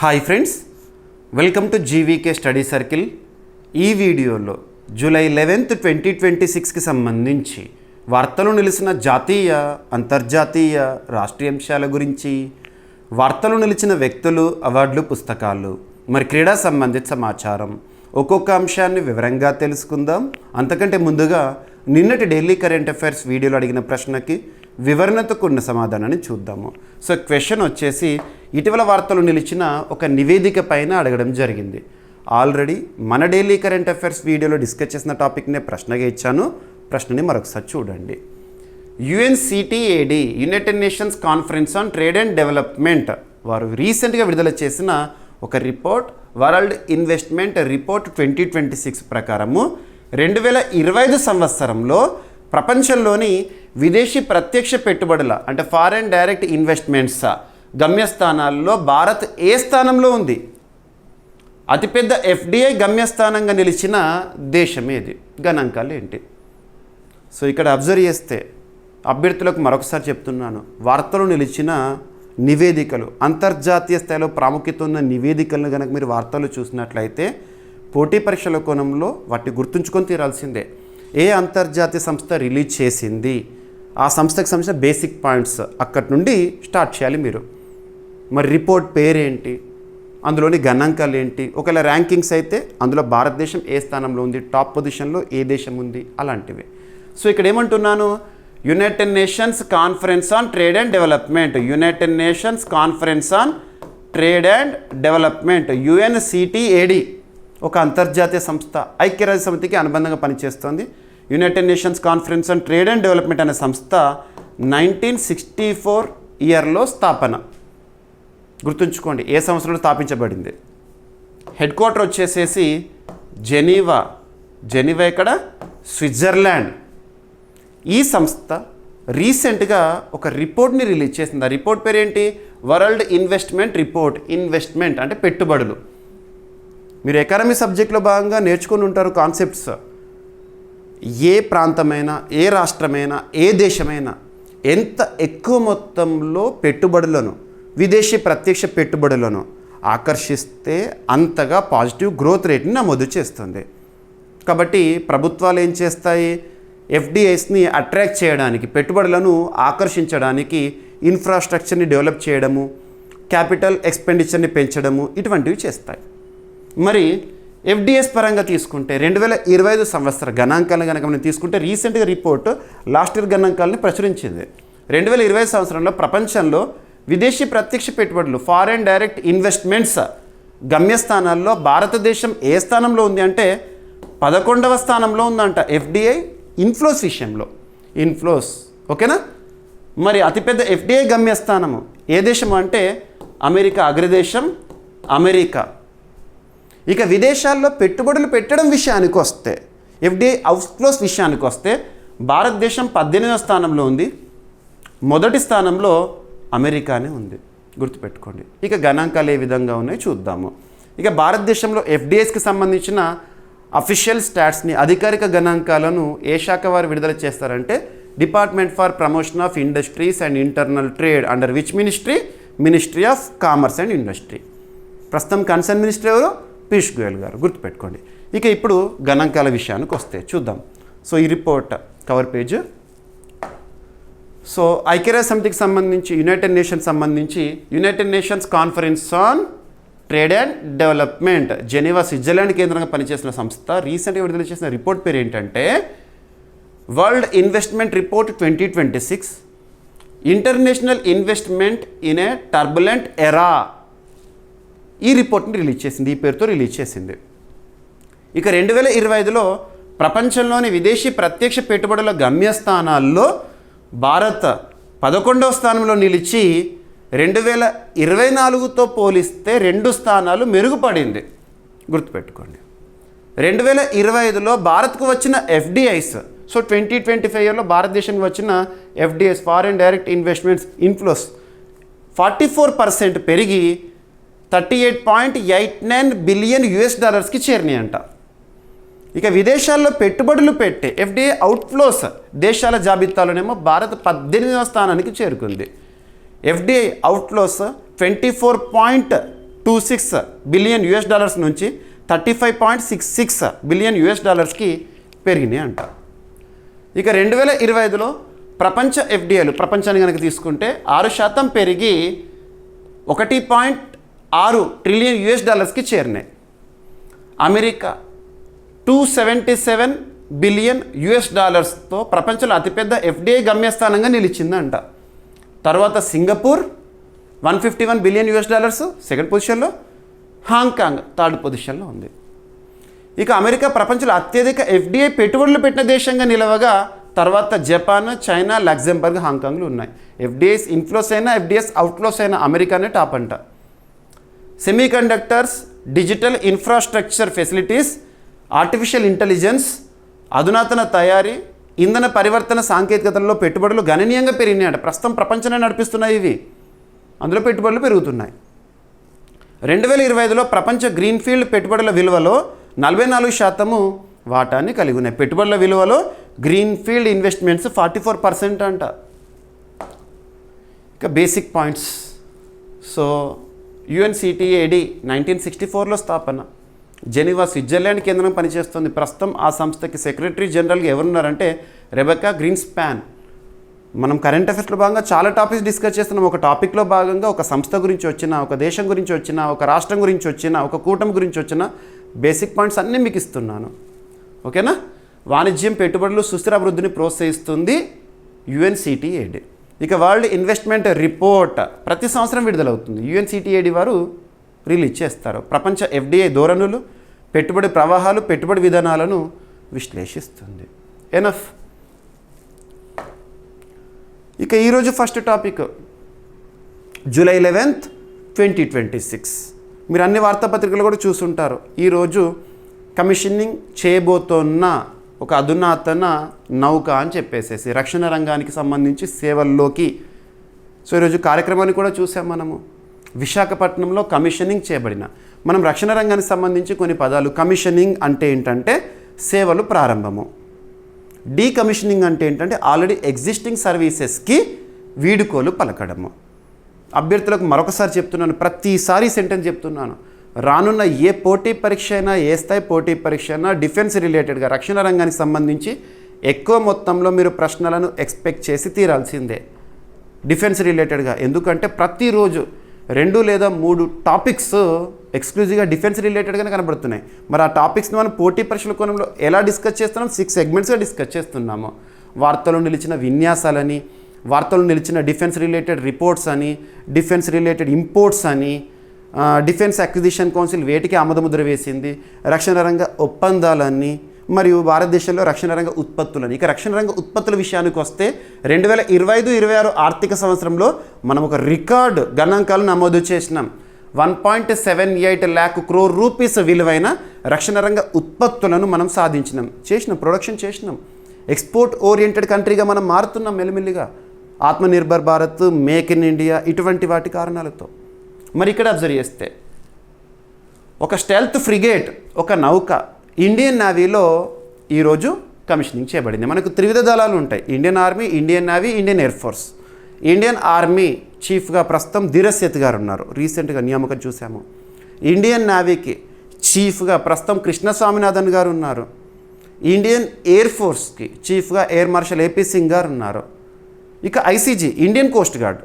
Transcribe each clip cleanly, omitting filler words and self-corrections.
Hi friends, welcome to GVK study circle. ఈ వీడియోలో July 11, 2026కి సంబంధించి వార్తలు నిలిచిన జాతీయ, అంతర్జాతీయ, రాష్ట్రీయ అంశాల గురించి, వార్తలు నిలిచిన వ్యక్తులు, అవార్డులు, పుస్తకాలు, మరి క్రీడా సంబంధిత సమాచారం, ఒక్కొక్క అంశాన్ని వివరంగా తెలుసుకుందాం. అంతకంటే ముందుగా నిన్నటి డైలీ కరెంట్ అఫైర్స్ వీడియోలో అడిగిన ప్రశ్నకి వివరణతో కూడిన సమాధానాన్ని చూద్దాము. సో క్వశ్చన్ వచ్చేసి, ఇటీవల వార్తలు నిలిచిన ఒక నివేదిక పైన అడగడం జరిగింది. ఆల్రెడీ మన డైలీ కరెంట్ అఫైర్స్ వీడియోలో డిస్కస్ చేసిన టాపిక్నే ప్రశ్నగా ఇచ్చాను. ప్రశ్నని మరొకసారి చూడండి. UNCTAD, United Nations conference on trade and development, వారు రీసెంట్గా విడుదల చేసిన ఒక రిపోర్ట్, వరల్డ్ ఇన్వెస్ట్మెంట్ రిపోర్ట్ 2026 ప్రకారము 2025 సంవత్సరంలో ప్రపంచంలోని విదేశీ ప్రత్యక్ష పెట్టుబడుల అంటే ఫారెన్ డైరెక్ట్ ఇన్వెస్ట్మెంట్స్ గమ్యస్థానాల్లో భారత్ ఏ స్థానంలో ఉంది? అతిపెద్ద FDI గమ్యస్థానంగా నిలిచిన దేశం ఏది? గణాంకాలు ఏంటి? సో ఇక్కడ అబ్జర్వ్ చేస్తే అభ్యర్థులకు మరొకసారి చెప్తున్నాను, వార్తలు నిలిచిన నివేదికలు, అంతర్జాతీయ స్థాయిలో ప్రాముఖ్యత ఉన్న నివేదికలను కనుక మీరు వార్తలు చూసినట్లయితే పోటీ పరీక్షల కోణంలో వాటిని గుర్తుంచుకొని తీరాల్సిందే. ఏ అంతర్జాతీయ సంస్థ రిలీజ్ చేసింది, ఆ సంస్థకు సంబంధించిన బేసిక్ పాయింట్స్ అక్కడి నుండి స్టార్ట్ చేయాలి మీరు. మరి రిపోర్ట్ పేరేంటి, అందులోని గణాంకాలు ఏంటి, ఒకవేళ ర్యాంకింగ్స్ అయితే అందులో భారతదేశం ఏ స్థానంలో ఉంది, టాప్ పొజిషన్లో ఏ దేశం ఉంది, అలాంటివి. సో ఇక్కడ ఏమంటున్నాను, United Nations conference on trade and development, United Nations conference on trade and development, UNCTAD ఒక అంతర్జాతీయ సంస్థ, ఐక్యరాజ్య సమితికి అనుబంధంగా పనిచేస్తోంది. United Nations conference on trade and development అనే సంస్థ 1964 ఇయర్లో స్థాపన. గుర్తుంచుకోండి ఏ సంవత్సరంలో స్థాపించబడింది. హెడ్ క్వార్టర్ వచ్చేసేసి జెనీవా ఇక్కడ స్విట్జర్లాండ్. ఈ సంస్థ రీసెంట్గా ఒక రిపోర్ట్ని రిలీజ్ చేసింది. ఆ రిపోర్ట్ పేరేంటి? World investment report. ఇన్వెస్ట్మెంట్ అంటే పెట్టుబడులు. మీరు ఎకానమీ సబ్జెక్ట్లో భాగంగా నేర్చుకుని ఉంటారు కాన్సెప్ట్స్. ఏ ప్రాంతమైనా, ఏ రాష్ట్రమైనా, ఏ దేశమైనా ఎంత ఎక్కువ మొత్తంలో పెట్టుబడులను, విదేశీ ప్రత్యక్ష పెట్టుబడులను ఆకర్షిస్తే అంతగా పాజిటివ్ గ్రోత్ రేట్ని నమోదు చేస్తుంది. కాబట్టి ప్రభుత్వాలు ఏం చేస్తాయి? FDIస్ని అట్రాక్ట్ చేయడానికి, పెట్టుబడులను ఆకర్షించడానికి ఇన్ఫ్రాస్ట్రక్చర్ని డెవలప్ చేయడము, క్యాపిటల్ ఎక్స్పెండిచర్ని పెంచడము, ఇటువంటివి చేస్తాయి. మరి FDIs పరంగా తీసుకుంటే 2025 సంవత్సర గణాంకాలను కనుక మనం తీసుకుంటే రీసెంట్గా రిపోర్ట్ లాస్ట్ ఇయర్ గణాంకాలని ప్రచురించింది. 2025 సంవత్సరంలో ప్రపంచంలో విదేశీ ప్రత్యక్ష పెట్టుబడులు, ఫారెన్ డైరెక్ట్ ఇన్వెస్ట్మెంట్స్ గమ్యస్థానాల్లో భారతదేశం ఏ స్థానంలో ఉంది అంటే 11వ స్థానంలో ఉందంట. FDI ఇన్ఫ్లోస్ విషయంలో, ఇన్ఫ్లోస్, ఓకేనా. మరి అతిపెద్ద FDI గమ్యస్థానము ఏ దేశము అంటే అమెరికా, అగ్రదేశం అమెరికా. ఇక విదేశాల్లో పెట్టుబడులు పెట్టడం విషయానికి వస్తే, FDI అవుట్ఫ్లోస్ విషయానికి వస్తే భారతదేశం 18వ స్థానంలో ఉంది. మొదటి స్థానంలో అమెరికానే ఉంది, గుర్తుపెట్టుకోండి. ఇక గణాంకాలు ఏ విధంగా ఉన్నాయో చూద్దాము. ఇక భారతదేశంలో FDIస్కి సంబంధించిన అఫీషియల్ స్టాట్స్ని, అధికారిక గణాంకాలను ఏ శాఖ వారు విడుదల చేస్తారంటే department for promotion of industries and internal trade, under which ministry of commerce and industry. ప్రస్తుతం కన్సర్న్ మినిస్టర్ ఎవరు? పీయూష్ గోయల్ గారు, గుర్తుపెట్టుకోండి. ఇక ఇప్పుడు గణాంకాల విషయానికి వస్తే చూద్దాం. సో ఈ రిపోర్ట్ కవర్ పేజ్. సో ఐక్యరాజ్య సమితికి సంబంధించి, యునైటెడ్ నేషన్స్ సంబంధించి United Nations conference on trade and development, Geneva Switzerland కేంద్రంగా పనిచేసిన సంస్థ రీసెంట్గా విడుదల చేసిన రిపోర్ట్ పేరు ఏంటంటే world investment report 2026, international investment in a turbulent ఎరా. ఈ రిపోర్ట్ని రిలీజ్ చేసింది, ఈ పేరుతో రిలీజ్ చేసింది. ఇక 2025లో ప్రపంచంలోని విదేశీ ప్రత్యక్ష పెట్టుబడుల గమ్యస్థానాల్లో భారత్ 11వ స్థానంలో నిలిచి 2024తో పోలిస్తే 2 స్థానాలు మెరుగుపడింది, గుర్తుపెట్టుకోండి. 2025లో భారత్కు వచ్చిన FDIs, సో 2025 ఇయర్లో భారతదేశానికి వచ్చిన FDIs, foreign direct investments inflows 44% పెరిగి $38.89 బిలియన్ చేరినాయంట. ఇక విదేశాల్లో పెట్టుబడులు పెట్టే FDI అవుట్ఫ్లోస్ దేశాల జాబితాలోనేమో భారత్ 18వ స్థానానికి చేరుకుంది. FDI అవుట్ఫ్లోస్ $35.26 బిలియన్ నుంచి $35.66 బిలియన్ పెరిగినాయి అంట. ఇక 2025లో ప్రపంచ ఎఫ్డిఐలు ప్రపంచాన్ని కనుక తీసుకుంటే 6% పెరిగి $1.6 ట్రిలియన్ చేరినాయి. అమెరికా $277 బిలియన్ తో ప్రపంచంలో అతిపెద్ద ఎఫ్డిఐ గమ్యస్థానంగా నిలిచిందంట. తర్వాత సింగపూర్ $151 బిలియన్ సెకండ్ పొజిషన్లో, హాంకాంగ్ థర్డ్ పొజిషన్లో ఉంది. ఇక అమెరికా ప్రపంచంలో అత్యధిక ఎఫ్డిఐ పెట్టుబడులు పెట్టిన దేశంగా నిలవగా తర్వాత జపాన్, చైనా, లగ్జంబర్గ్, హాంకాంగ్లు ఉన్నాయి. ఎఫ్డిఐస్ ఇన్ఫ్లోస్ అయినా ఎఫ్డిఐస్ అవుట్ఫ్లోస్ అయినా అమెరికానే టాప్ అంట. Semiconductors, digital infrastructure facilities, artificial intelligence, అధునాతన తయారీ, ఇంధన పరివర్తన సాంకేతికతల్లో పెట్టుబడులు గణనీయంగా పెరిగినాయంట. ప్రస్తుతం ప్రపంచాన్ని నడిపిస్తున్నాయి ఇవి, అందులో పెట్టుబడులు పెరుగుతున్నాయి. 2025లో ప్రపంచ గ్రీన్ఫీల్డ్ పెట్టుబడుల విలువలో 44% వాటాన్ని కలిగి ఉన్నాయి. పెట్టుబడుల విలువలో గ్రీన్ఫీల్డ్ ఇన్వెస్ట్మెంట్స్ 44% అంట. ఇక బేసిక్ పాయింట్స్. సో UNCTAD 1964లో స్థాపన. జెనీవా స్విట్జర్లాండ్ కేంద్రం పనిచేస్తుంది. ప్రస్తుతం ఆ సంస్థకి సెక్రటరీ జనరల్గా ఎవరున్నారంటే రెబెకా గ్రీన్స్పాన్. మనం కరెంట్ అఫైర్స్లో భాగంగా చాలా టాపిక్స్ డిస్కస్ చేస్తున్నాం. ఒక టాపిక్లో భాగంగా ఒక సంస్థ గురించి వచ్చిన, ఒక దేశం గురించి వచ్చిన, ఒక రాష్ట్రం గురించి వచ్చిన, ఒక కూటమి గురించి వచ్చిన బేసిక్ పాయింట్స్ అన్నీ మీకు ఇస్తున్నాను. ఓకేనా? వాణిజ్యం, పెట్టుబడులు, సుస్థిర అభివృద్ధిని ప్రోత్సహిస్తుంది UNCTAD. ఇక వరల్డ్ ఇన్వెస్ట్మెంట్ రిపోర్ట్ ప్రతి సంవత్సరం విడుదలవుతుంది. UNCTAD వారు రిలీజ్ చేస్తారు. ప్రపంచ ఎఫ్డిఐ ధోరణులు, పెట్టుబడి ప్రవాహాలు, పెట్టుబడి విధానాలను విశ్లేషిస్తుంది. ఎనఫ్. ఇక ఈరోజు ఫస్ట్ టాపిక్ July 11th, 2026. మీరు అన్ని వార్తాపత్రికలు కూడా చూసుంటారు. ఈరోజు కమిషనింగ్ చేయబోతున్న ఒక అధునాతన నౌక అని చెప్పేసేసి రక్షణ రంగానికి సంబంధించి సేవల్లోకి. సో ఈరోజు కార్యక్రమాన్ని కూడా చూసాం మనము. విశాఖపట్నంలో కమిషనింగ్ చేయబడిన, మనం రక్షణ రంగానికి సంబంధించి కొన్ని పదాలు. కమిషనింగ్ అంటే ఏంటంటే సేవలు ప్రారంభము. డీకమిషనింగ్ అంటే ఏంటంటే ఆల్రెడీ ఎగ్జిస్టింగ్ సర్వీసెస్కి వీడుకోలు పలకడము. అభ్యర్థులకు మరొకసారి చెప్తున్నాను, ప్రతిసారి సెంటెన్స్ చెప్తున్నాను. రానున్న ఏ పోటీ పరీక్ష అయినా, ఏ స్థాయి పోటీ పరీక్ష అయినా డిఫెన్స్ రిలేటెడ్గా రక్షణ రంగానికి సంబంధించి ఎక్కువ మొత్తంలో మీరు ప్రశ్నలను ఎక్స్పెక్ట్ చేసి తీరాల్సిందే డిఫెన్స్ రిలేటెడ్గా. ఎందుకంటే ప్రతిరోజు 2 లేదా 3 టాపిక్స్ ఎక్స్క్లూజివ్గా డిఫెన్స్ రిలేటెడ్గానే కనబడుతున్నాయి. మరి ఆ టాపిక్స్ని మనం పోటీ పరీక్షల కోణంలో ఎలా డిస్కస్ చేస్తున్నాం? 6 సెగ్మెంట్స్గా డిస్కస్ చేస్తున్నాము. వార్తలు నిలిచిన విన్యాసాలని, వార్తలు నిలిచిన డిఫెన్స్ రిలేటెడ్ రిపోర్ట్స్ అని, డిఫెన్స్ రిలేటెడ్ ఇంపోర్ట్స్ అని, డిఫెన్స్ అక్విజిషన్ కౌన్సిల్ వేటికి ఆమోదముద్ర వేసింది, రక్షణ రంగ ఒప్పందాలన్నీ, మరియు భారతదేశంలో రక్షణ రంగ ఉత్పత్తులని. ఇక రక్షణ రంగ ఉత్పత్తుల విషయానికి వస్తే 2025-26 ఆర్థిక సంవత్సరంలో మనం ఒక రికార్డు గణాంకాలు నమోదు చేసినాం. 1.78 lakh crore rupees విలువైన రక్షణ రంగ ఉత్పత్తులను మనం ప్రొడక్షన్ చేసినాం. ఎక్స్పోర్ట్ ఓరియంటెడ్ కంట్రీగా మనం మారుతున్నాం మెల్లిమెల్లిగా. Atmanirbhar Bharat, make in India, ఇటువంటి వాటి కారణాలతో. మరి ఇక్కడ అబ్జర్వ్ చేస్తే ఒక స్టెల్త్ ఫ్రిగేట్, ఒక నౌక ఇండియన్ నేవీలో ఈరోజు కమిషనింగ్ చేయబడింది. మనకు త్రివిధ దళాలు ఉంటాయి: Indian army, Indian navy, Indian air force. Indian army చీఫ్గా ప్రస్తుతం ధీరజ్ సేత్ గారు ఉన్నారు, రీసెంట్గా నియామకం చూసాము. ఇండియన్ నేవీకి చీఫ్గా ప్రస్తుతం కృష్ణ స్వామినాథన్ గారు ఉన్నారు. ఇండియన్ ఎయిర్ ఫోర్స్కి చీఫ్గా ఎయిర్ మార్షల్ AP సింగ్ గారు ఉన్నారు. ఇక ICG Indian coast guard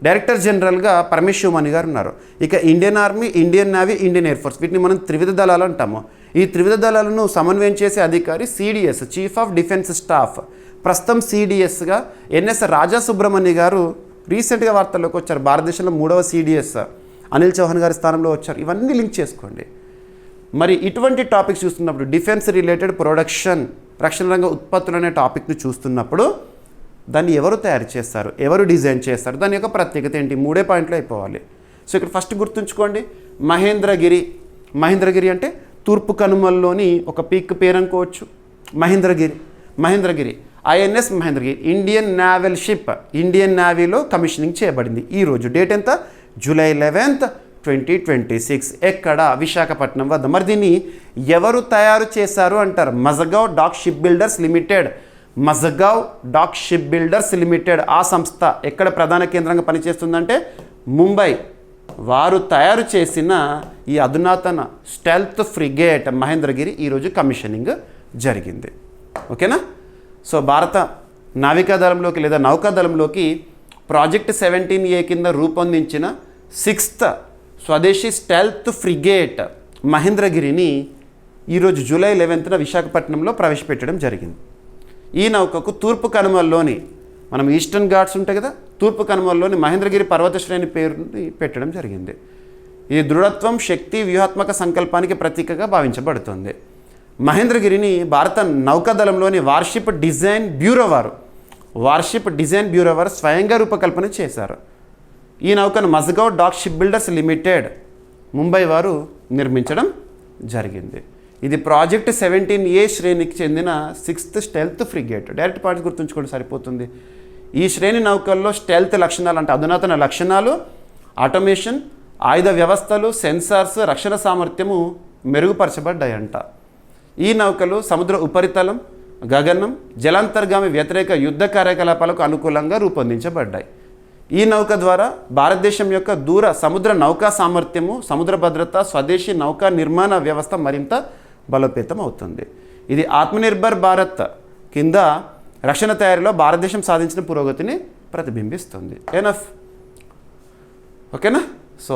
director జనరల్గా పరమేశ్వర్ మణి గారు ఉన్నారు. ఇక Indian army, Indian navy, Indian air force, వీటిని మనం త్రివిధ దళాలు అంటాము. ఈ త్రివిధ దళాలను సమన్వయం చేసే అధికారి CDS, chief of defence staff. ప్రస్తుతం CDSగా NS రాజా సుబ్రహ్మణ్య గారు రీసెంట్గా వార్తల్లోకి వచ్చారు. భారతదేశంలో 3వ CDS అనిల్ చౌహాన్ గారి స్థానంలో వచ్చారు. ఇవన్నీ లింక్ చేసుకోండి. మరి ఇటువంటి టాపిక్స్ చూస్తున్నప్పుడు డిఫెన్స్ రిలేటెడ్ ప్రొడక్షన్, రక్షణ రంగ ఉత్పత్తులు అనే టాపిక్ని చూస్తున్నప్పుడు దాన్ని ఎవరు తయారు చేస్తారు, ఎవరు డిజైన్ చేస్తారు, దాని యొక్క ప్రత్యేకత ఏంటి, 3 పాయింట్లు అయిపోవాలి. సో ఇక్కడ ఫస్ట్ గుర్తుంచుకోండి, మహేంద్రగిరి అంటే తూర్పు కనుమల్లోని ఒక పీక్ పేరు అనుకోవచ్చు. Mahendragiri INS Mahendragiri Indian naval ship, Indian నేవీలో కమిషనింగ్ చేయబడింది. ఈరోజు డేట్ ఎంత? July 11th, 2026. ఎక్కడ? విశాఖపట్నం వద్ద. మరి దీన్ని ఎవరు తయారు చేశారు అంటారు? Mazagon dock ship builders limited. ఆ సంస్థ ఎక్కడ ప్రధాన కేంద్రంగా పనిచేస్తుందంటే ముంబై, వారు తయారు చేసిన ఈ అధునాతన స్టెల్త్ ఫ్రిగేట్ మహేంద్రగిరి ఈరోజు కమిషనింగ్ జరిగింది. ఓకేనా? సో భారత నావికాదళంలోకి లేదా నౌకాదళంలోకి ప్రాజెక్ట్ 17A కింద రూపొందించిన 6th స్వదేశీ స్టెల్త్ ఫ్రిగేట్ మహేంద్రగిరిని ఈరోజు జూలై 11న విశాఖపట్నంలో ప్రవేశపెట్టడం జరిగింది. ఈ నౌకకు తూర్పు కనుమల్లోని మనం ఈస్టర్న్ ఘాట్స్ ఉంటాయి కదా, తూర్పు కనుమల్లోని మహేంద్రగిరి పర్వత శ్రేణి పేరుని పెట్టడం జరిగింది. ఈ దృఢత్వం, శక్తి, వ్యూహాత్మక సంకల్పానికి ప్రతీకగా భావించబడుతుంది. మహేంద్రగిరిని భారత నౌకాదళంలోని వార్షిప్ డిజైన్ బ్యూరో వారు స్వయంగా రూపకల్పన చేశారు. ఈ నౌకను Mazagon dock ship builders limited Mumbai వారు నిర్మించడం జరిగింది. ఇది ప్రాజెక్ట్ 17A శ్రేణికి చెందిన 6th stealth frigate. Direct points గుర్తుంచుకోండి సరిపోతుంది. ఈ శ్రేణి నౌకల్లో స్టెల్త్ లక్షణాలు అంటే అధునాతన లక్షణాలు, ఆటోమేషన్, ఆయుధ వ్యవస్థలు, సెన్సార్స్, రక్షణ సామర్థ్యము మెరుగుపరచబడ్డాయంట. ఈ నౌకలు సముద్ర ఉపరితలం, గగనం, జలాంతర్గామి వ్యతిరేక యుద్ధ కార్యకలాపాలకు అనుకూలంగా రూపొందించబడ్డాయి. ఈ నౌక ద్వారా భారతదేశం యొక్క దూర సముద్ర నౌకా సామర్థ్యము, సముద్ర భద్రత, స్వదేశీ నౌకా నిర్మాణ వ్యవస్థ మరింత బలోపేతం అవుతుంది. ఇది ఆత్మనిర్భర్ భారత్ కింద రక్షణ తయారీలో భారతదేశం సాధించిన పురోగతిని ప్రతిబింబిస్తుంది. ఎనఫ్. ఓకేనా? సో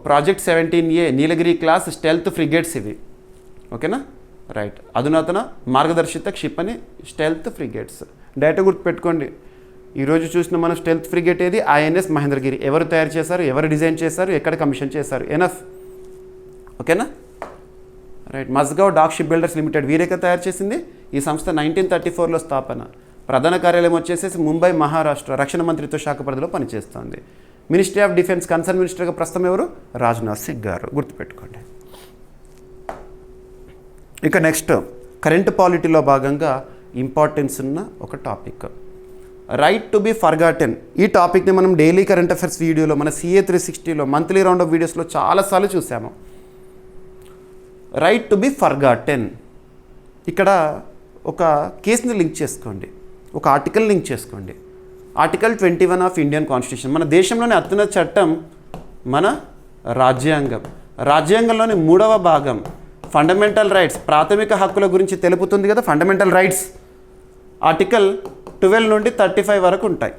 ప్రాజెక్ట్ 17A నీలగిరి క్లాస్ స్టెల్త్ ఫ్రిగేట్స్ ఇవి. ఓకేనా? రైట్. అధునాతన మార్గదర్శిత క్షిపణి స్టెల్త్ ఫ్రిగేట్స్. డైరెక్ట్ గుర్తుపెట్టుకోండి. ఈరోజు చూసిన మన స్టెల్త్ ఫ్రిగేట్ ఏది? INS మహేంద్రగిరి. ఎవరు తయారు చేశారు, ఎవరు డిజైన్ చేశారు, ఎక్కడ కమిషన్ చేశారు? ఎనఫ్. ఓకేనా? Right. Mazagon dock ship builders limited వీరేక తయారు చేసింది. ఈ సంస్థ 1934లో స్థాపన. ప్రధాన కార్యాలయం వచ్చేసి ముంబై, మహారాష్ట్ర. రక్షణ మంత్రిత్వ శాఖ పరిధిలో పనిచేస్తుంది. మినిస్ట్రీ ఆఫ్ డిఫెన్స్ కన్సర్న్ మినిస్టర్గా ప్రస్తుతం ఎవరు? రాజ్నాథ్ సింగ్ గారు. గుర్తుపెట్టుకోండి. ఇక నెక్స్ట్ కరెంట్ పాలిటీలో భాగంగా ఇంపార్టెన్స్ ఉన్న ఒక topic, right to be forgotten. ఈ టాపిక్ని మనం డైలీ కరెంట్ అఫైర్స్ వీడియోలో, మన CA 360లో, మంత్లీ రౌండ్ ఆఫ్ వీడియోస్లో చాలాసార్లు చూసాము. Right to be forgotten. ఇక్కడ ఒక కేసుని లింక్ చేసుకోండి, ఒక ఆర్టికల్ లింక్ చేసుకోండి. Article 21 of Indian constitution. మన దేశంలోని అత్యున్నత చట్టం మన రాజ్యాంగం. రాజ్యాంగంలోని 3వ భాగం ఫండమెంటల్ రైట్స్, ప్రాథమిక హక్కుల గురించి తెలుపుతుంది కదా. ఫండమెంటల్ రైట్స్ ఆర్టికల్ 12 నుండి 35 వరకు ఉంటాయి.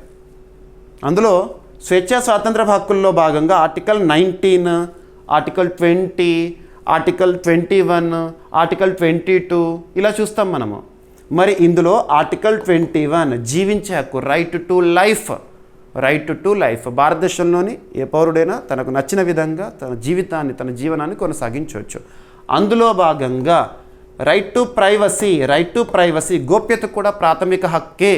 అందులో స్వేచ్ఛా స్వాతంత్ర హక్కుల్లో భాగంగా ఆర్టికల్ 19, ఆర్టికల్ 20, ఆర్టికల్ 21, ఆర్టికల్ 22 ఇలా చూస్తాం మనము. మరి ఇందులో ఆర్టికల్ 21 జీవించే హక్కు, రైట్ టు లైఫ్. భారతదేశంలోని ఏ పౌరుడైనా తనకు నచ్చిన విధంగా తన జీవితాన్ని, తన జీవనాన్ని కొనసాగించవచ్చు. అందులో భాగంగా రైట్ టు ప్రైవసీ, గోప్యత కూడా ప్రాథమిక హక్కే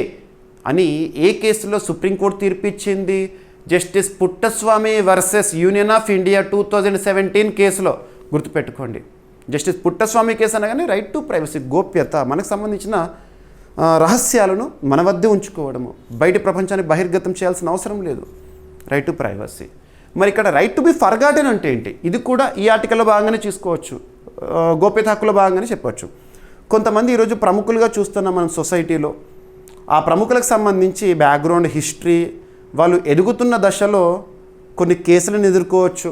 అని ఏ కేసులో సుప్రీంకోర్టు తీర్పు ఇచ్చింది? Justice Puttaswamy versus union of India 2017 కేసులో. గుర్తుపెట్టుకోండి. జస్టిస్ పుట్టస్వామి కేసు అనగానే రైట్ టు ప్రైవసీ, గోప్యత, మనకు సంబంధించిన రహస్యాలను మన వద్దే ఉంచుకోవడము, బయటి ప్రపంచాన్ని బహిర్గతం చేయాల్సిన అవసరం లేదు. Right to privacy. మరి ఇక్కడ రైట్ టు బి ఫర్గాటెన్ అంటే ఏంటి? ఇది కూడా ఈ ఆర్టికల్లో భాగంగానే చూసుకోవచ్చు, గోప్యత హక్కులో భాగంగానే చెప్పవచ్చు. కొంతమంది ఈరోజు ప్రముఖులుగా చూస్తున్నాం మనం సొసైటీలో. ఆ ప్రముఖులకు సంబంధించి బ్యాక్గ్రౌండ్ హిస్టరీ, వాళ్ళు ఎదుగుతున్న దశలో కొన్ని కేసులను ఎదుర్కోవచ్చు,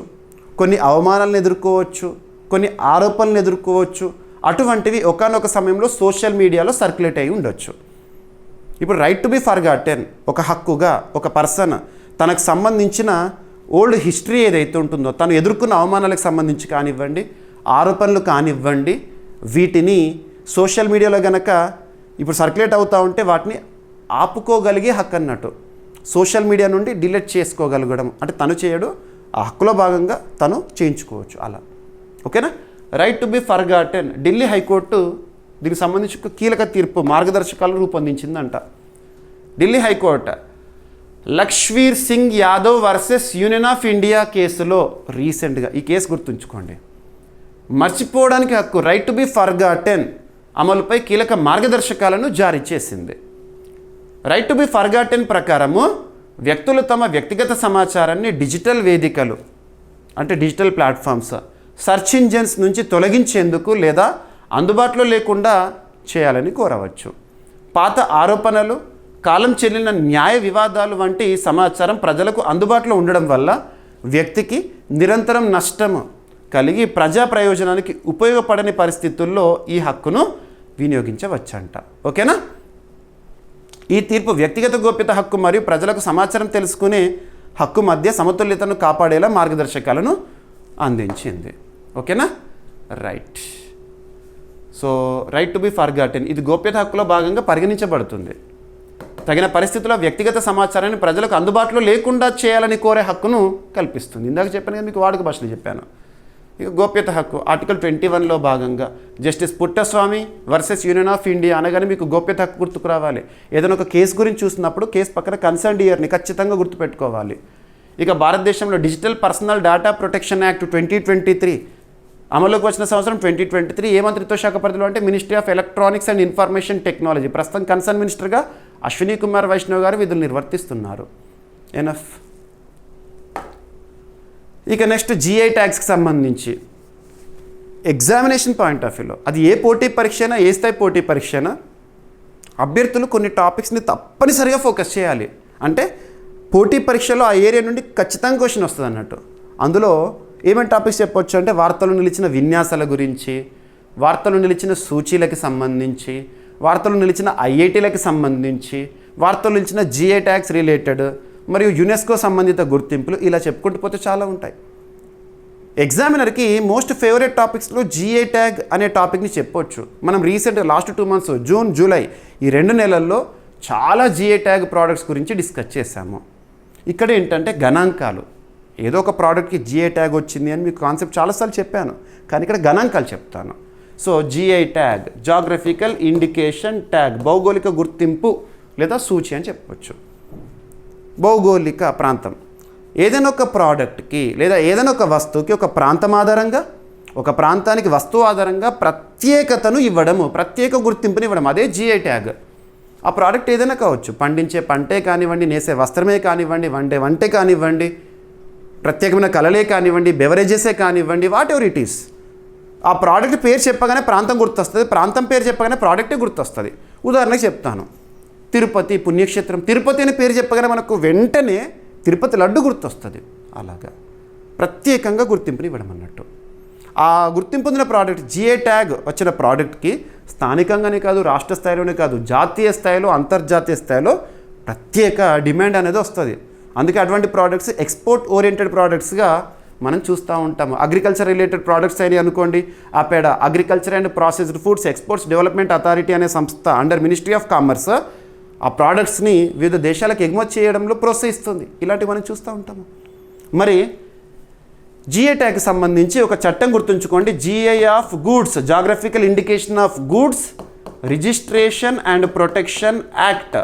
కొన్ని అవమానాలను ఎదుర్కోవచ్చు, కొన్ని ఆరోపణలను ఎదుర్కోవచ్చు. అటువంటివి ఒకానొక సమయంలో సోషల్ మీడియాలో సర్క్యులేట్ అయి ఉండొచ్చు. ఇప్పుడు రైట్ టు బి ఫర్గాటెన్ ఒక హక్కుగా ఒక పర్సన్ తనకు సంబంధించిన ఓల్డ్ హిస్టరీ ఏదైతే ఉంటుందో, తను ఎదుర్కొన్న అవమానాలకు సంబంధించి కానివ్వండి, ఆరోపణలు కానివ్వండి, వీటిని సోషల్ మీడియాలో గనక ఇప్పుడు సర్క్యులేట్ అవుతూ ఉంటే వాటిని ఆపుకోగలిగే హక్కు అన్నట్టు. సోషల్ మీడియా నుండి డిలీట్ చేసుకోగలగడం అంటే తను చేయడు, ఆ హక్కులో భాగంగా తను చేయించుకోవచ్చు అలా. ఓకేనా? Right to be forgotten. Delhi high court దీనికి సంబంధించి ఒక కీలక తీర్పు, మార్గదర్శకాలు రూపొందించిందంట. Delhi high court Lakshveer Singh Yadav versus union of India కేసులో రీసెంట్గా, ఈ కేసు గుర్తుంచుకోండి, మర్చిపోవడానికి హక్కు, రైట్ టు బి ఫర్గాటెన్ అమలుపై కీలక మార్గదర్శకాలను జారీ చేసింది. రైట్ టు బి ఫర్గాటెన్ ప్రకారము వ్యక్తులు తమ వ్యక్తిగత సమాచారాన్ని డిజిటల్ వేదికలు అంటే డిజిటల్ ప్లాట్ఫామ్స్, సెర్చ్ ఇంజిన్స్ నుంచి తొలగించేందుకు లేదా అందుబాటులో లేకుండా చేయాలని కోరవచ్చు. పాత ఆరోపణలు, కాలం చెల్లిన న్యాయ వివాదాలు వంటి సమాచారం ప్రజలకు అందుబాటులో ఉండడం వల్ల వ్యక్తికి నిరంతరం నష్టము కలిగి ప్రజా ప్రయోజనానికి ఉపయోగపడని పరిస్థితుల్లో ఈ హక్కును వినియోగించవచ్చంట. ఓకేనా? ఈ తీర్పు వ్యక్తిగత గోప్యత హక్కు మరియు ప్రజలకు సమాచారం తెలుసుకునే హక్కు మధ్య సమతుల్యతను కాపాడేలా మార్గదర్శకాలను అందించింది. ఓకేనా? Right. So right to be forgotten ఇది గోప్యత హక్కులో భాగంగా పరిగణించబడుతుంది. తగిన పరిస్థితుల్లో వ్యక్తిగత సమాచారాన్ని ప్రజలకు అందుబాటులో లేకుండా చేయాలని కోరే హక్కును కల్పిస్తుంది. ఇందాక చెప్పాను కదా, మీకు వాడుక భాషలో చెప్పాను. ఇక గోప్యత హక్కు ఆర్టికల్ 21లో భాగంగా justice Puttaswamy versus union of India అనగానే మీకు గోప్యత హక్కు గుర్తుకు రావాలి. ఏదైనా ఒక కేసు గురించి చూసినప్పుడు కేసు పక్కన కన్సర్న్డ్ ఇయర్ని ఖచ్చితంగా గుర్తుపెట్టుకోవాలి. ఇక భారతదేశంలో digital personal data protection act 2023 అమలులోకి వచ్చిన సంవత్సరం 2023. ఏ మంత్రిత్వ శాఖ పరిధిలో అంటే ministry of electronics and information technology. ప్రస్తుతం కన్సర్న్ మినిస్టర్గా అశ్విని కుమార్ వైష్ణవ్ గారు విధులు నిర్వర్తిస్తున్నారు. ఎనఫ్. ఇక నెక్స్ట్ GI ట్యాగ్స్కి సంబంధించి ఎగ్జామినేషన్ పాయింట్ ఆఫ్ వ్యూలో అది ఏ పోటీ పరీక్ష అయినా, ఏ స్థాయి పోటీ పరీక్ష అయినా అభ్యర్థులు కొన్ని టాపిక్స్ని తప్పనిసరిగా ఫోకస్ చేయాలి. అంటే పోటీ పరీక్షలో ఆ ఏరియా నుండి ఖచ్చితంగా క్వశ్చన్ వస్తుంది అన్నట్టు. అందులో ఏమేమి టాపిక్స్ చెప్పొచ్చు అంటే వార్తలు నిలిచిన విన్యాసాల గురించి, వార్తలు నిలిచిన సూచీలకి సంబంధించి, వార్తలు నిలిచిన IITలకి సంబంధించి, వార్తలు నిలిచిన GI ట్యాగ్స్ రిలేటెడ్ మరియు యునెస్కో సంబంధిత గుర్తింపులు, ఇలా చెప్పుకుంటూ పోతే చాలా ఉంటాయి. ఎగ్జామినర్కి మోస్ట్ ఫేవరెట్ టాపిక్స్లో GI ట్యాగ్ అనే టాపిక్ని చెప్పొచ్చు. మనం రీసెంట్గా లాస్ట్ 2 months జూన్ జూలై ఈ 2 నెలల్లో చాలా GI ట్యాగ్ ప్రోడక్ట్స్ గురించి డిస్కస్ చేశాము. ఇక్కడ ఏంటంటే గణాంకాలు. ఏదో ఒక ప్రోడక్ట్కి GI ట్యాగ్ వచ్చింది అని మీకు కాన్సెప్ట్ చాలాసార్లు చెప్పాను, కానీ ఇక్కడ గణాంకాలు చెప్తాను. So GI tag geographical indication tag, భౌగోళిక గుర్తింపు లేదా సూచి అని చెప్పవచ్చు. భౌగోళిక ప్రాంతం ఏదైనా ఒక ప్రోడక్ట్కి లేదా ఏదైనా ఒక వస్తువుకి ఒక ప్రాంతం ఆధారంగా, ఒక ప్రాంతానికి వస్తువు ఆధారంగా ప్రత్యేకతను ఇవ్వడము, ప్రత్యేక గుర్తింపుని ఇవ్వడం, అదే GI ట్యాగ్. ఆ ప్రోడక్ట్ ఏదైనా కావచ్చు, పండించే పంటే కానివ్వండి, నేసే వస్త్రమే కానివ్వండి, వంటే కానివ్వండి, ప్రత్యేకమైన కళలే కానివ్వండి, బెవరేజెసే కానివ్వండి, వాట్ ఎవర్ ఇట్ ఈస్. ఆ ప్రోడక్ట్ పేరు చెప్పగానే ప్రాంతం గుర్తొస్తుంది, ప్రాంతం పేరు చెప్పగానే ప్రోడక్టే గుర్తొస్తుంది. ఉదాహరణకు చెప్తాను, తిరుపతి పుణ్యక్షేత్రం, తిరుపతి అనే పేరు చెప్పగానే మనకు వెంటనే తిరుపతి లడ్డు గుర్తొస్తుంది. అలాగా ప్రత్యేకంగా గుర్తింపుని ఇవ్వడం అన్నట్టు. ఆ గుర్తింపు పొందిన ప్రోడక్ట్ GI ట్యాగ్ వచ్చిన ప్రోడక్ట్కి స్థానికంగానే కాదు, రాష్ట్ర స్థాయిలోనే కాదు, జాతీయ స్థాయిలో, అంతర్జాతీయ స్థాయిలో ప్రత్యేక డిమాండ్ అనేది వస్తుంది. అందుకే అటువంటి ప్రోడక్ట్స్ ఎక్స్పోర్ట్ ఓరియంటెడ్ ప్రోడక్ట్స్గా మనం చూస్తూ ఉంటాము. అగ్రికల్చర్ రిలేటెడ్ ప్రోడక్ట్స్ అయినాయి అనుకోండి, APEDA agriculture and processed foods exports development authority అనే సంస్థ అండర్ మినిస్ట్రీ ఆఫ్ కామర్స్ ఆ ప్రోడక్ట్స్ని వివిధ దేశాలకు ఎగుమతి చేయడంలో ప్రోత్సహిస్తుంది. ఇలాంటివి మనం చూస్తూ ఉంటాము. మరి GI ట్యాగ్కి సంబంధించి ఒక చట్టం గుర్తుంచుకోండి, GI of goods, geographical indication of goods registration and protection act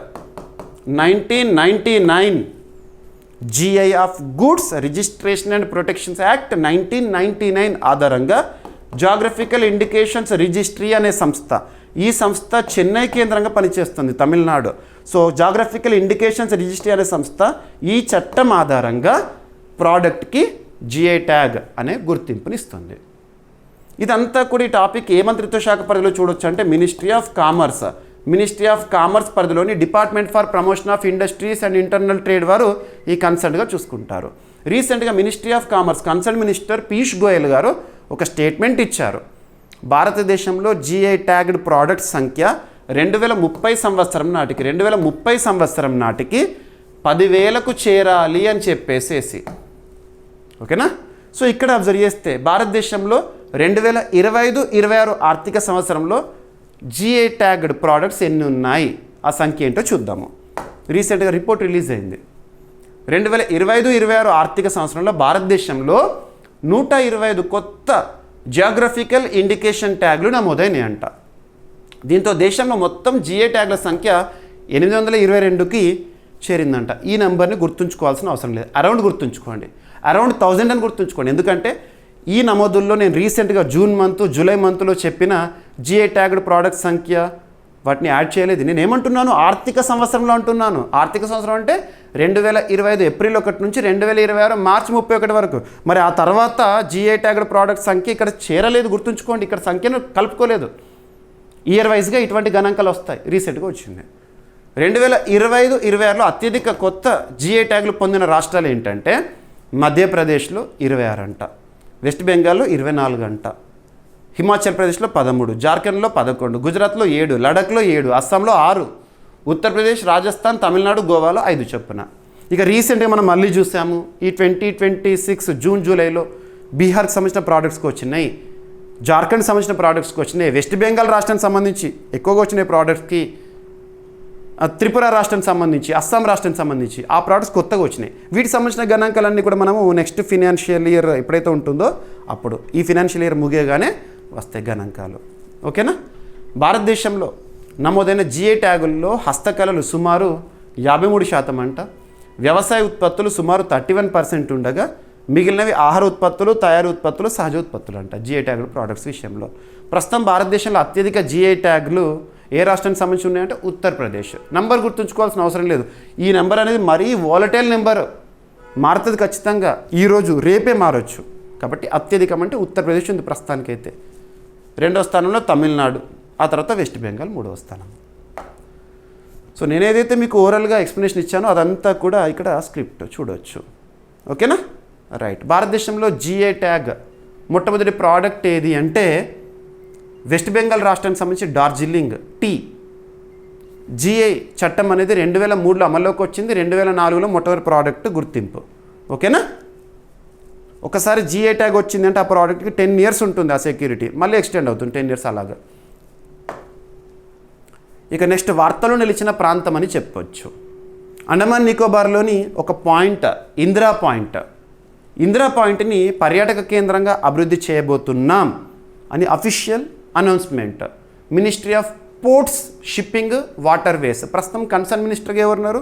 1999. GI of goods registration and protections act 1999 ఆధారంగా జాగ్రఫికల్ ఇండికేషన్స్ రిజిస్ట్రీ అనే సంస్థ, ఈ సంస్థ చెన్నై కేంద్రంగా పనిచేస్తుంది, Tamil Nadu. So geographical indications registry అనే సంస్థ ఈ చట్టం ఆధారంగా ప్రోడక్ట్కి GI ట్యాగ్ అనే గుర్తింపునిస్తుంది. ఇదంతా కూడా ఈ టాపిక్ ఏ మంత్రిత్వ శాఖ పరిధిలో చూడొచ్చు అంటే ministry of commerce. Ministry of commerce పరిధిలోని department for promotion of industries and internal trade వారు ఈ కన్సర్న్గా చూసుకుంటారు. రీసెంట్గా ministry of commerce concern minister Piyush Goyal garu ఒక స్టేట్మెంట్ ఇచ్చారు. భారతదేశంలో GI ట్యాగ్డ్ ప్రోడక్ట్స్ సంఖ్య 2030 సంవత్సరం నాటికి 10,000కు చేరాలి అని చెప్పేసేసి. ఓకేనా? సో ఇక్కడ అబ్జర్వ్ చేస్తే భారతదేశంలో 2025-26 ఆర్థిక సంవత్సరంలో GI ట్యాగ్డ్ ప్రోడక్ట్స్ ఎన్ని ఉన్నాయి, ఆ సంఖ్య ఏంటో చూద్దాము. రీసెంట్గా రిపోర్ట్ రిలీజ్ అయింది. 2025-26 ఆర్థిక సంవత్సరంలో భారతదేశంలో 125 కొత్త జియోగ్రఫికల్ ఇండికేషన్ ట్యాగ్లు నమోదైనాయంట. దీంతో దేశంలో మొత్తం GI ట్యాగ్ల సంఖ్య 822కి చేరిందంట. ఈ నెంబర్ని గుర్తుంచుకోవాల్సిన అవసరం లేదు, అరౌండ్ గుర్తుంచుకోండి, అరౌండ్ 1000 అని గుర్తుంచుకోండి. ఎందుకంటే ఈ నమోదుల్లో నేను రీసెంట్గా జూలై మంత్లో చెప్పిన GI ట్యాగ్డ్ ప్రోడక్ట్ సంఖ్య వాటిని యాడ్ చేయలేదు. నేను ఏమంటున్నాను, ఆర్థిక సంవత్సరంలో అంటున్నాను. ఆర్థిక సంవత్సరం అంటే 2025 ఏప్రిల్ 1 నుంచి 2026 మార్చి 31 వరకు. మరి ఆ తర్వాత GI ట్యాగ్డ్ ప్రోడక్ట్ సంఖ్య ఇక్కడ చేరలేదు, గుర్తుంచుకోండి. ఇక్కడ సంఖ్యను కలుపుకోలేదు. ఇయర్ వైజ్గా ఇటువంటి గణాంకాలు వస్తాయి. రీసెంట్గా వచ్చింది 2025-26లో అత్యధిక కొత్త GI ట్యాగ్లు పొందిన రాష్ట్రాలు ఏంటంటే మధ్యప్రదేశ్లో 26 అంట, వెస్ట్ బెంగాల్లో 24 అంట, హిమాచల్ ప్రదేశ్లో 13, జార్ఖండ్లో 11, గుజరాత్లో 7, లడఖ్లో 7, అస్సాంలో 6, ఉత్తరప్రదేశ్, రాజస్థాన్, తమిళనాడు, గోవాలో 5 చొప్పున. ఇక రీసెంట్గా మనం మళ్ళీ చూసాము ఈ 2026 జూన్ జూలైలో బీహార్కి సంబంధించిన ప్రోడక్ట్స్కి వచ్చినాయి, జార్ఖండ్ సంబంధించిన ప్రోడక్ట్స్కి వచ్చినాయి, వెస్ట్ బెంగాల్ రాష్ట్రానికి సంబంధించి ఎక్కువగా వచ్చినాయి ప్రోడక్ట్స్కి, త్రిపుర రాష్ట్రానికి సంబంధించి, అస్సాం రాష్ట్రానికి సంబంధించి ఆ ప్రోడక్ట్స్ కొత్తగా వచ్చినాయి. వీటికి సంబంధించిన గణాంకాలన్నీ కూడా మనము నెక్స్ట్ ఫినాన్షియల్ ఇయర్ ఎప్పుడైతే ఉంటుందో అప్పుడు ఈ ఫినాన్షియల్ ఇయర్ ముగియగానే వస్తాయి గణాంకాలు. ఓకేనా. భారతదేశంలో నమోదైన జిఐ ట్యాగుల్లో హస్తకళలు సుమారు 53% అంట, వ్యవసాయ ఉత్పత్తులు సుమారు 31% ఉండగా మిగిలినవి ఆహార ఉత్పత్తులు, తయారీ ఉత్పత్తులు, సహజ ఉత్పత్తులు అంట జిఐ ట్యాగులు ప్రోడక్ట్స్ విషయంలో. ప్రస్తుతం భారతదేశంలో అత్యధిక జిఐ ట్యాగులు ఏ రాష్ట్రానికి సంబంధించి ఉన్నాయంటే ఉత్తరప్రదేశ్. నెంబర్ గుర్తుంచుకోవాల్సిన అవసరం లేదు. ఈ నెంబర్ అనేది మరీ వాలటైల్ నెంబర్, మారుతుంది ఖచ్చితంగా, ఈరోజు రేపే మారచ్చు. కాబట్టి అత్యధికం అంటే ఉత్తరప్రదేశ్ ఉంది ప్రస్తుతానికైతే. 2వ స్థానంలో తమిళనాడు, ఆ తర్వాత వెస్ట్ బెంగాల్ 3వ స్థానం. సో నేను ఏదైతే మీకు ఓవరాల్గా ఎక్స్ప్లెనేషన్ ఇచ్చానో అదంతా కూడా ఇక్కడ స్క్రిప్ట్ చూడవచ్చు. ఓకేనా. రైట్. భారతదేశంలో జిఐ ట్యాగ్ మొట్టమొదటి ప్రోడక్ట్ ఏది అంటే వెస్ట్ బెంగాల్ రాష్ట్రానికి సంబంధించి డార్జిలింగ్ టీ. జిఐ చట్టం అనేది 2003లో అమల్లోకి వచ్చింది, 2004లో మొట్టమొదటి ప్రోడక్ట్ గుర్తింపు. ఓకేనా. ఒకసారి జిఐ ట్యాగ్ వచ్చిందంటే ఆ ప్రోడక్ట్కి 10 years ఉంటుంది ఆ సెక్యూరిటీ, మళ్ళీ ఎక్స్టెండ్ అవుతుంది 10 years అలాగా. ఇక నెక్స్ట్ వార్తలో నిలిచిన ప్రాంతం అని చెప్పొచ్చు. అండమాన్ నికోబార్లోని ఒక పాయింట్ ఇందిరా పాయింట్. ఇందిరా పాయింట్ని పర్యాటక కేంద్రంగా అభివృద్ధి చేయబోతున్నాం అని official announcement ministry of ports, shipping, waterways. ప్రస్తుతం కన్సర్న్ మినిస్టర్గా ఎవరున్నారు?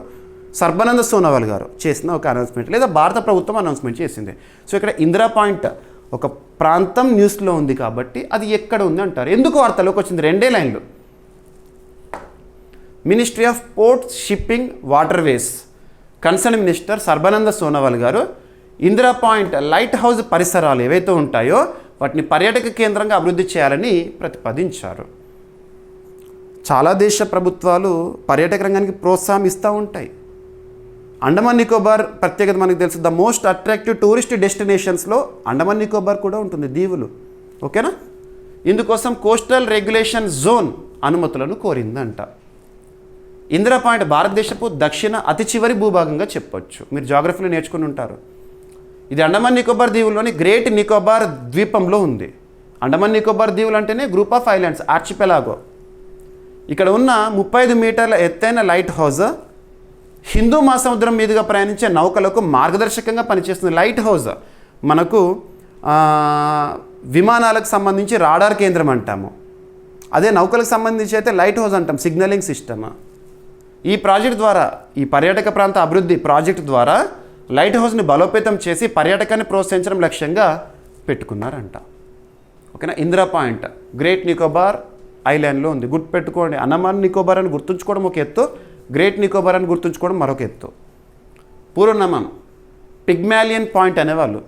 సర్బానంద సోనోవాల్ గారు చేసిన ఒక అనౌన్స్మెంట్, లేదా భారత ప్రభుత్వం అనౌన్స్మెంట్ చేసింది. సో ఇక్కడ ఇందిరా పాయింట్ ఒక ప్రాంతం న్యూస్లో ఉంది కాబట్టి అది ఎక్కడ ఉంది అంటారు. ఎందుకు వార్తలోకి వచ్చింది? 2 లైన్లు. Ministry of ports, shipping, waterways, concern minister Sarbananda Sonowal గారు ఇందిరా పాయింట్ లైట్ హౌస్ పరిసరాలు ఏవైతే ఉంటాయో వాటిని పర్యాటక కేంద్రంగా అభివృద్ధి చేయాలని ప్రతిపాదించారు. చాలా దేశ ప్రభుత్వాలు పర్యాటక రంగానికి ప్రోత్సాహం ఇస్తూ ఉంటాయి. అండమాన్ నికోబార్ ప్రత్యేకత మనకు తెలుసు. ద మోస్ట్ అట్రాక్టివ్ టూరిస్ట్ డెస్టినేషన్స్లో అండమాన్ నికోబార్ కూడా ఉంటుంది, దీవులు. ఓకేనా. ఇందుకోసం కోస్టల్ రెగ్యులేషన్ జోన్ అనుమతులను కోరిందంట. ఇందిరా పాయింట్ భారతదేశపు దక్షిణ అతి చివరి భూభాగంగా చెప్పొచ్చు. మీరు జాగ్రఫీలో నేర్చుకుని ఉంటారు. ఇది అండమాన్ నికోబార్ దీవుల్లోని గ్రేట్ నికోబార్ ద్వీపంలో ఉంది. అండమాన్ నికోబార్ దీవులు అంటేనే గ్రూప్ ఆఫ్ ఐలాండ్స్, ఆర్చిపెలాగో. ఇక్కడ ఉన్న 35 మీటర్ల ఎత్తైన లైట్ హౌస్ హిందూ మహాసముద్రం మీదుగా ప్రయాణించే నౌకలకు మార్గదర్శకంగా పనిచేస్తుంది. లైట్ హౌస్ మనకు విమానాలకు సంబంధించి రాడార్ కేంద్రం అంటాము, అదే నౌకలకు సంబంధించి అయితే లైట్ హౌస్ అంటాం, సిగ్నలింగ్ సిస్టమ్. ఈ ప్రాజెక్ట్ ద్వారా, ఈ పర్యాటక ప్రాంత అభివృద్ధి ప్రాజెక్టు ద్వారా లైట్ హౌస్ని బలోపేతం చేసి పర్యాటకాన్ని ప్రోత్సహించడం లక్ష్యంగా పెట్టుకున్నారంట. ఓకేనా. ఇందిరా పాయింట్ గ్రేట్ నికోబార్ ఐలాండ్లో ఉంది. గుర్తుపెట్టుకోండి, అండమాన్ నికోబార్ అని గుర్తుంచుకోవడం ఒక ఎత్తు, గ్రేట్ నికోబార్ అని గుర్తుంచుకోవడం మరొక ఎత్తు. పూర్వనామం పిగ్మాలియన్ పాయింట్ అనేవాళ్ళు.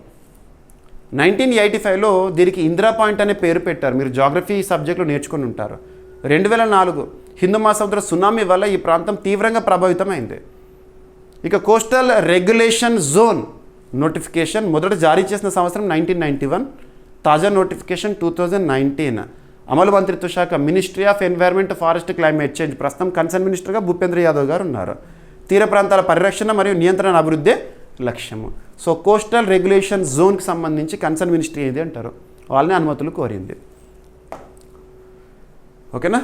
1985లో దీనికి ఇందిరా పాయింట్ అనే పేరు పెట్టారు. మీరు జాగ్రఫీ సబ్జెక్టులో నేర్చుకుని ఉంటారు. 2004 హిందూ మహాసముద్ర సునామీ వల్ల ఈ ప్రాంతం తీవ్రంగా ప్రభావితమైంది. ఇక కోస్టల్ రెగ్యులేషన్ జోన్ నోటిఫికేషన్ మొదట జారీ చేసిన సంవత్సరం 1991, తాజా నోటిఫికేషన్ 2019. అమలు మంత్రిత్వ శాఖ ministry of environment, forest, climate change. ప్రస్తుతం కన్సర్న్ మినిస్టర్గా భూపేంద్ర యాదవ్ గారు ఉన్నారు. తీర ప్రాంతాల పరిరక్షణ మరియు నియంత్రణ అభివృద్ధి లక్ష్యము. సో కోస్టల్ రెగ్యులేషన్ జోన్కి సంబంధించి కన్సర్న్ మినిస్ట్రీ ఏది అంటారు, వాళ్ళని అనుమతులు కోరింది. ఓకేనా.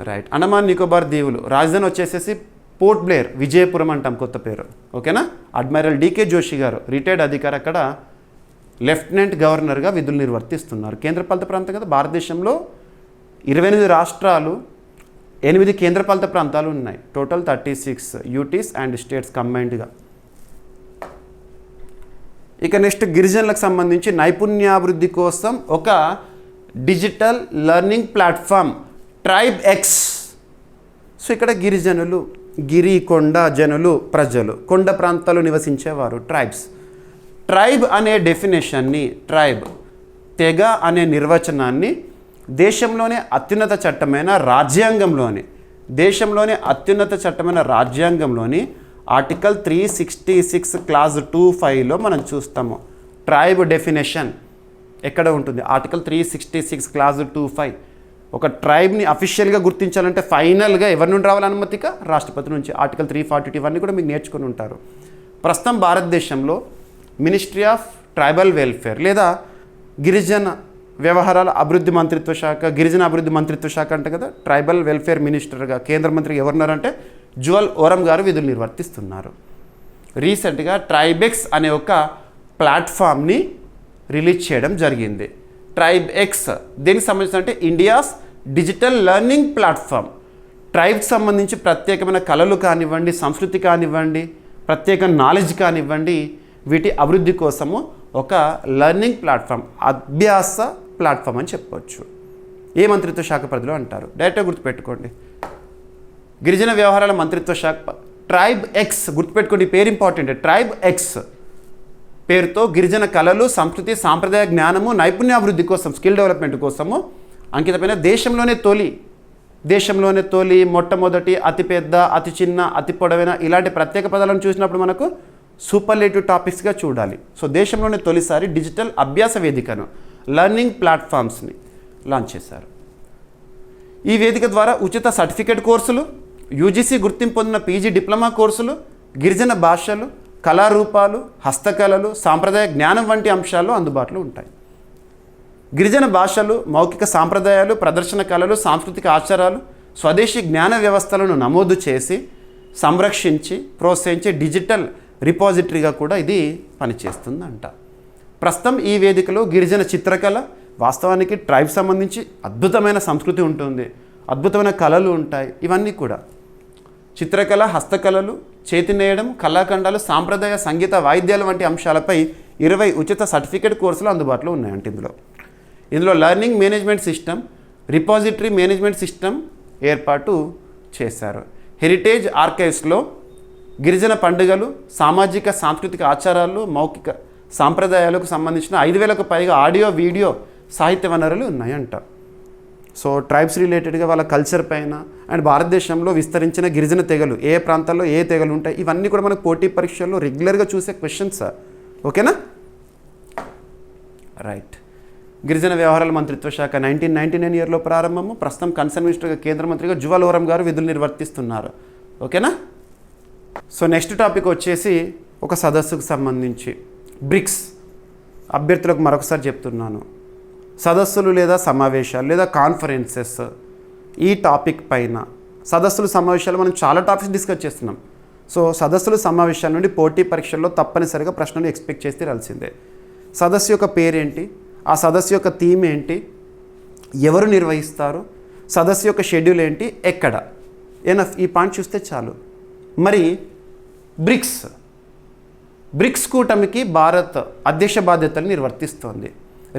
రైట్. అండమాన్ నికోబార్ దీవులు రాజధాని వచ్చేసేసి పోర్ట్ బ్లేర్, విజయపురం అంటాం కొత్త పేరు. ఓకేనా. అడ్మైరల్ డికే జోషి గారు రిటైర్డ్ అధికారి, అక్కడ లెఫ్టినెంట్ గవర్నర్గా విధులు నిర్వర్తిస్తున్నారు. కేంద్రపాలిత ప్రాంతం కదా. భారతదేశంలో 28 రాష్ట్రాలు, 8 కేంద్రపాలిత ప్రాంతాలు ఉన్నాయి. టోటల్ 36 యూటీస్ అండ్ స్టేట్స్ కంబైన్డ్గా. ఇక నెక్స్ట్ గిరిజనులకు సంబంధించి నైపుణ్యాభివృద్ధి కోసం ఒక digital learning platform Tribex. So ఇక్కడ గిరిజనులు, గిరి కొండ జనులు, ప్రజలు, కొండ ప్రాంతాల్లో నివసించేవారు, ట్రైబ్స్. ట్రైబ్ అనే డెఫినేషన్ని, ట్రైబ్ తెగ అనే నిర్వచనాన్ని దేశంలోనే అత్యున్నత చట్టమైన రాజ్యాంగంలోని ఆర్టికల్ 366 క్లాజ్ 2(5)లో మనం చూస్తాము. ట్రైబ్ డెఫినేషన్ ఎక్కడ ఉంటుంది? Article 366 clause 2(5). ఒక ట్రైబ్ని అఫీషియల్గా గుర్తించాలంటే ఫైనల్గా ఎవరి నుండి రావాలి అనుమతిక? రాష్ట్రపతి నుంచి. ఆర్టికల్ 342 ఇవన్నీ కూడా మీకు నేర్చుకుని ఉంటారు. ప్రస్తుతం భారతదేశంలో మినిస్ట్రీ ఆఫ్ ట్రైబల్ వెల్ఫేర్ లేదా గిరిజన వ్యవహారాల అభివృద్ధి మంత్రిత్వ శాఖ, గిరిజన అభివృద్ధి మంత్రిత్వ శాఖ అంటే కదా, ట్రైబల్ వెల్ఫేర్ మినిస్టర్గా కేంద్ర మంత్రి ఎవరున్నారంటే జ్యువల్ ఓరం గారు విధులు నిర్వర్తిస్తున్నారు. రీసెంట్గా ట్రైబెక్స్ అనే ఒక ప్లాట్ఫామ్ని రిలీజ్ చేయడం జరిగింది. ట్రైబెక్స్ దేనికి సంబంధించి అంటే ఇండియాస్ డిజిటల్ లెర్నింగ్ ప్లాట్ఫామ్. ట్రైబ్కి సంబంధించి ప్రత్యేకమైన కళలు కానివ్వండి, సంస్కృతి కానివ్వండి, ప్రత్యేక నాలెడ్జ్ కానివ్వండి, వీటి అభివృద్ధి కోసము ఒక లెర్నింగ్ ప్లాట్ఫామ్, అభ్యాస ప్లాట్ఫామ్ అని చెప్పవచ్చు. ఏ మంత్రిత్వ శాఖ పరిధిలో అంటారు? డైరెక్ట్గా గుర్తుపెట్టుకోండి, గిరిజన వ్యవహారాల మంత్రిత్వ శాఖ. ట్రైబెక్స్ గుర్తుపెట్టుకోండి, పేరు ఇంపార్టెంట్. ట్రైబెక్స్ పేరుతో గిరిజన కళలు, సంస్కృతి, సాంప్రదాయ జ్ఞానము, నైపుణ్యాభివృద్ధి కోసం, స్కిల్ డెవలప్మెంట్ కోసము అంకితమైన దేశంలోనే తొలి, మొట్టమొదటి, అతిపెద్ద, అతి చిన్న, అతి పొడవైన ఇలాంటి ప్రత్యేక పదాలను చూసినప్పుడు మనకు సూపర్లేటివ్ టాపిక్స్గా చూడాలి. సో దేశంలోనే తొలిసారి డిజిటల్ అభ్యాస వేదికను, లెర్నింగ్ ప్లాట్ఫామ్స్ని లాంచ్ చేశారు. ఈ వేదిక ద్వారా ఉచిత సర్టిఫికేట్ కోర్సులు, యూజీసీ గుర్తింపు పొందిన పీజీ డిప్లొమా కోర్సులు, గిరిజన భాషలు, కళారూపాలు, హస్తకళలు, సాంప్రదాయ జ్ఞానం వంటి అంశాలు అందుబాటులో ఉంటాయి. గిరిజన భాషలు, మౌఖిక సాంప్రదాయాలు, ప్రదర్శన కళలు, సాంస్కృతిక ఆచారాలు, స్వదేశీ జ్ఞాన వ్యవస్థలను నమోదు చేసి సంరక్షించి ప్రోత్సహించే డిజిటల్ రిపాజిటరీగా కూడా ఇది పనిచేస్తుందంట. ప్రస్తుతం ఈ వేదికలో గిరిజన చిత్రకళ, వాస్తవానికి ట్రైబ్ సంబంధించి అద్భుతమైన సంస్కృతి ఉంటుంది, అద్భుతమైన కళలు ఉంటాయి. ఇవన్నీ కూడా చిత్రకళ, హస్తకళలు, చేతి నేయడం, కళాఖండాలు, సాంప్రదాయ సంగీత వాయిద్యాలు వంటి అంశాలపై 20 ఉచిత సర్టిఫికేట్ కోర్సులు అందుబాటులో ఉన్నాయంట. ఇందులో learning management system, repository management system ఏర్పాటు చేశారు. హెరిటేజ్ ఆర్కైవ్స్లో గిరిజన పండుగలు, సామాజిక సాంస్కృతిక ఆచారాలు, మౌఖిక సాంప్రదాయాలకు సంబంధించిన 5,000కు పైగా ఆడియో, వీడియో సాహిత్య వనరులు ఉన్నాయంట. సో ట్రైబ్స్ రిలేటెడ్గా వాళ్ళ కల్చర్ పైన అండ్ భారతదేశంలో విస్తరించిన గిరిజన తెగలు, ఏ ప్రాంతాల్లో ఏ తెగలు ఉంటాయి, ఇవన్నీ కూడా మనకు పోటీ పరీక్షల్లో రెగ్యులర్గా చూసే క్వశ్చన్స్. ఓకేనా? రైట్. గిరిజన వ్యవహారాల మంత్రిత్వ శాఖ 1999 ఇయర్లో ప్రారంభము. ప్రస్తుతం కన్సర్న్ మినిస్టర్గా కేంద్ర మంత్రిగా జ్యువల్ ఓరం గారు విధులు నిర్వర్తిస్తున్నారు. ఓకేనా? సో నెక్స్ట్ టాపిక్ వచ్చేసి ఒక సదస్సుకు సంబంధించి బ్రిక్స్. అభ్యర్థులకు మరొకసారి చెప్తున్నాను, సదస్సులు లేదా సమావేశాలు లేదా కాన్ఫరెన్సెస్, ఈ టాపిక్ పైన సదస్సులు సమావేశాలు మనం చాలా టాపిక్స్ డిస్కస్ చేస్తున్నాం. సో సదస్సులు సమావేశాల నుండి పోటీ పరీక్షల్లో తప్పనిసరిగా ప్రశ్నలు ఎక్స్పెక్ట్ చేస్తే రాల్సిందే. సదస్సు యొక్క పేరేంటి, ఆ సదస్సు యొక్క థీమ్ ఏంటి, ఎవరు నిర్వహిస్తారు, సదస్సు యొక్క షెడ్యూల్ ఏంటి, ఎక్కడ, ఎనఫ్. ఈ పాయింట్ చూస్తే చాలు. మరి బ్రిక్స్ కూటమికి భారత్ అధ్యక్ష బాధ్యతలు నిర్వర్తిస్తోంది.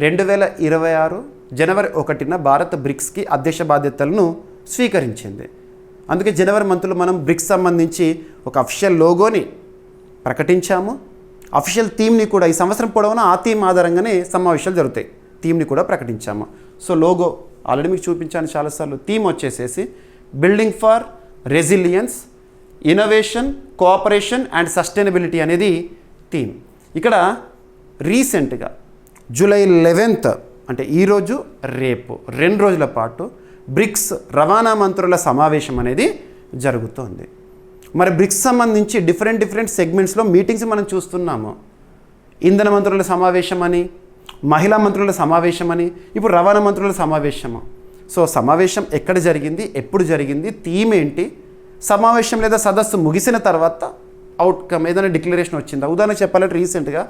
2026 జనవరి 1న భారత్ బ్రిక్స్కి అధ్యక్ష బాధ్యతలను స్వీకరించింది. అందుకే జనవరి మంత్లో మనం బ్రిక్స్ సంబంధించి ఒక అఫీషియల్ లోగోని ప్రకటించాము, అఫీషియల్ థీమ్ని కూడా. ఈ సంవత్సరం పొడవునా ఆ థీమ్ ఆధారంగానే సమావేశాలు జరుగుతాయి. థీమ్ని కూడా ప్రకటించాము. సో లోగో ఆల్రెడీ మీకు చూపించాను చాలాసార్లు. థీమ్ వచ్చేసేసి building for resilience, innovation, cooperation and sustainability అనేది థీమ్. ఇక్కడ రీసెంట్గా జూలై 11th అంటే ఈరోజు రేపు 2 రోజుల పాటు బ్రిక్స్ రవాణా మంత్రుల సమావేశం అనేది జరుగుతోంది. మరి బ్రిక్స్ సంబంధించి డిఫరెంట్ సెగ్మెంట్స్లో మీటింగ్స్ మనం చూస్తున్నాము. ఇంధన మంత్రుల సమావేశం అని, మహిళా మంత్రుల సమావేశం అని, ఇప్పుడు రవాణా మంత్రుల సమావేశము. సో సమావేశం ఎక్కడ జరిగింది, ఎప్పుడు జరిగింది, థీమ్ ఏంటి, సమావేశం లేదా సదస్సు ముగిసిన తర్వాత అవుట్కమ్ ఏదైనా డిక్లరేషన్ వచ్చిందా? ఉదాహరణకు చెప్పాలంటే రీసెంట్గా